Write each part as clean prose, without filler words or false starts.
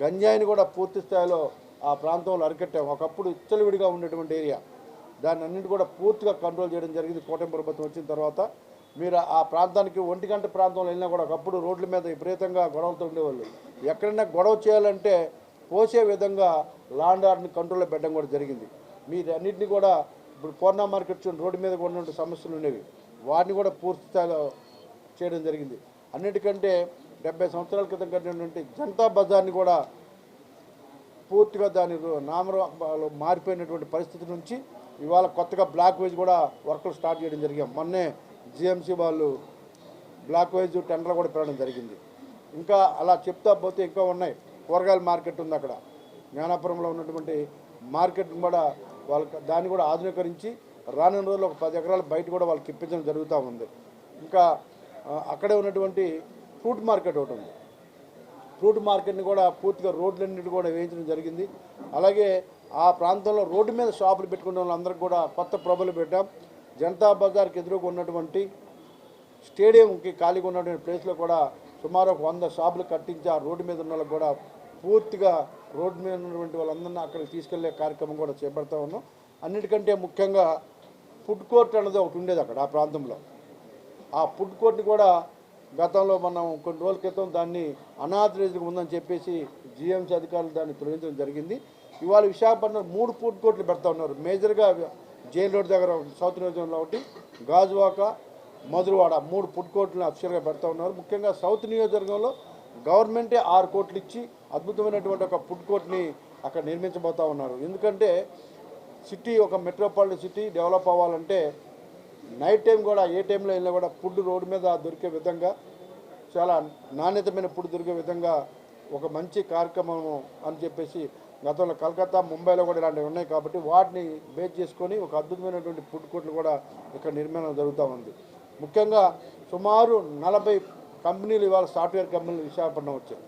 గంజాయిని కూడా పూర్తి స్థాయిలో ఆ ప్రాంతంలో అరికట్టాము. ఒకప్పుడు ఇచ్చలవిడిగా ఉండేటువంటి ఏరియా, దాన్ని అన్నింటి కూడా పూర్తిగా కంట్రోల్ చేయడం జరిగింది కూటమి ప్రభుత్వం వచ్చిన తర్వాత. మీరు ఆ ప్రాంతానికి ఒంటిగంట ప్రాంతంలో వెళ్ళినా కూడా ఒకప్పుడు రోడ్ల మీద విపరీతంగా గొడవలతో ఉండేవాళ్ళు. ఎక్కడైనా గొడవ చేయాలంటే పోసే విధంగా లా అండ్ ఆర్డర్ని కంట్రోల్లో పెట్టడం కూడా జరిగింది. మీరు అన్నింటినీ కూడా ఇప్పుడు పూర్ణ మార్కెట్ రోడ్డు మీద ఉన్నటువంటి సమస్యలు ఉండేవి, వాటిని కూడా పూర్తి స్థాయిలో చేయడం జరిగింది. అన్నిటికంటే 70 సంవత్సరాల క్రితం కట్టినటువంటి జనతా బజార్ని కూడా పూర్తిగా దాని నామరూపాలు మారిపోయినటువంటి పరిస్థితి నుంచి ఇవాళ కొత్తగా బ్లాక్ వైజ్ కూడా వర్కులు స్టార్ట్ చేయడం జరిగాం. మొన్నే జిఎంసీ వాళ్ళు బ్లాక్ వైజ్ టెండర్లు కూడా పెట్టడం జరిగింది. ఇంకా అలా చెప్తా పోతే ఇంకా ఉన్నాయి. కూరగాయల మార్కెట్ ఉంది అక్కడ, జ్ఞానాపురంలో ఉన్నటువంటి మార్కెట్ కూడా వాళ్ళకి దాన్ని కూడా ఆధునీకరించి రానున్న రోజుల్లో ఒక 10 ఎకరాల బయట కూడా వాళ్ళకి ఇప్పించడం జరుగుతూ ఉంది. ఇంకా అక్కడే ఉన్నటువంటి ఫ్రూట్ మార్కెట్ ఒకటి ఉంది. ఫ్రూట్ మార్కెట్ని కూడా పూర్తిగా రోడ్లన్నిటి కూడా వేయించడం జరిగింది. అలాగే ఆ ప్రాంతంలో రోడ్డు మీద షాపులు పెట్టుకునే వాళ్ళందరికీ కూడా కొత్త ప్రభలు పెట్టాం. జనతా బజార్కి ఎదురుగా ఉన్నటువంటి స్టేడియంకి ఖాళీగా ఉన్నటువంటి ప్లేస్లో కూడా సుమారు 100 షాపులు కట్టించి ఆ రోడ్డు మీద ఉన్న వాళ్ళకి కూడా పూర్తిగా రోడ్డు మీద ఉన్నటువంటి వాళ్ళందరినీ అక్కడికి తీసుకెళ్లే కార్యక్రమం కూడా చేపడతా ఉన్నాం. అన్నిటికంటే ముఖ్యంగా ఫుడ్ కోర్ట్ అనేది ఒకటి ఉండేది అక్కడ ఆ ప్రాంతంలో. ఆ ఫుడ్ కోర్ట్ని కూడా గతంలో మనం కొన్ని రోజుల క్రితం దాన్ని అనాథరైజ్గా ఉందని చెప్పేసి జిఎంసీ అధికారులు దాన్ని తొలగించడం జరిగింది. ఇవాళ విశాఖపట్నం 3 ఫుడ్ కోర్టులు పెడతా ఉన్నారు. మేజర్గా జైల్ రోడ్ దగ్గర సౌత్ నియోజకవర్గంలో ఒకటి, గాజువాక, మధురవాడ 3 ఫుడ్ కోర్టులను అఫీషియల్గా పెడతా ఉన్నారు. ముఖ్యంగా సౌత్ నియోజకవర్గంలో గవర్నమెంటే 6 కోట్లు ఇచ్చి అద్భుతమైనటువంటి ఒక ఫుడ్ కోర్ట్ని అక్కడ నిర్మించబోతూ ఉన్నారు. ఎందుకంటే సిటీ ఒక మెట్రోపాలిటన్ సిటీ డెవలప్ అవ్వాలంటే నైట్ టైం కూడా ఏ టైంలో వెళ్ళినా కూడా ఫుడ్ రోడ్డు మీద దొరికే విధంగా, చాలా నాణ్యతమైన ఫుడ్ దొరికే విధంగా ఒక మంచి కార్యక్రమం అని చెప్పేసి గతంలో కలకత్తా, ముంబైలో కూడా ఇలాంటివి ఉన్నాయి. కాబట్టి వాటిని బేస్ చేసుకొని ఒక అద్భుతమైనటువంటి ఫుడ్ కోర్టులు కూడా ఇక్కడ నిర్మాణం జరుగుతూ ఉంది. ముఖ్యంగా సుమారు 40 కంపెనీలు ఇవాళ సాఫ్ట్వేర్ కంపెనీలు విశాఖపట్నం వచ్చాయి.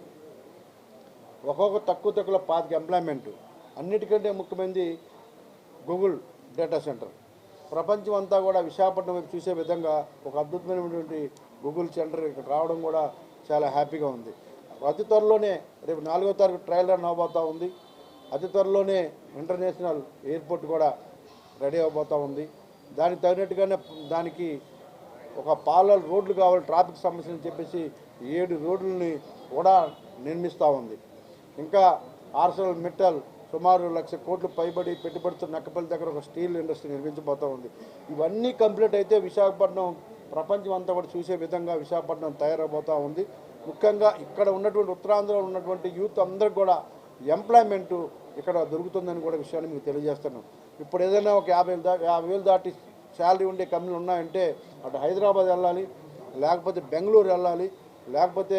ఒక్కొక్క తక్కువ 25 ఎంప్లాయ్మెంట్. అన్నిటికంటే ముఖ్యమైనది గూగుల్ డేటా సెంటర్. ప్రపంచం అంతా కూడా విశాఖపట్నం వైపు చూసే విధంగా ఒక అద్భుతమైనటువంటి గూగుల్ సెంటర్ ఇక్కడ రావడం కూడా చాలా హ్యాపీగా ఉంది. అతి త్వరలోనే రేపు 4వ తారీఖు ట్రయల్ రన్ అవబోతూ ఉంది. అతి త్వరలోనే ఇంటర్నేషనల్ ఎయిర్పోర్ట్ కూడా రెడీ అవబోతూ ఉంది. దానికి తగినట్టుగానే దానికి ఒక పాలల్ రోడ్లు కావాలి, ట్రాఫిక్ సమస్యలు చెప్పేసి 7 రోడ్లని కూడా నిర్మిస్తూ ఉంది. ఇంకా ఆర్సెల్ మిట్టల్ సుమారు 1,00,000 కోట్లు పైబడి పెట్టుబడితో నక్కపల్లి దగ్గర ఒక స్టీల్ ఇండస్ట్రీ నిర్మించబోతూ ఉంది. ఇవన్నీ కంప్లీట్ అయితే విశాఖపట్నం ప్రపంచం అంతా కూడా చూసే విధంగా విశాఖపట్నం తయారవబోతూ ఉంది. ముఖ్యంగా ఇక్కడ ఉన్నటువంటి ఉత్తరాంధ్రలో ఉన్నటువంటి యూత్ అందరికి కూడా ఎంప్లాయ్మెంటు ఇక్కడ దొరుకుతుందని కూడా విషయాన్ని మీకు తెలియజేస్తున్నాం. ఇప్పుడు ఏదైనా ఒక 50,000 దాటి శాలరీ ఉండే కంపెనీలు ఉన్నాయంటే అటు హైదరాబాద్ వెళ్ళాలి, లేకపోతే బెంగళూరు వెళ్ళాలి, లేకపోతే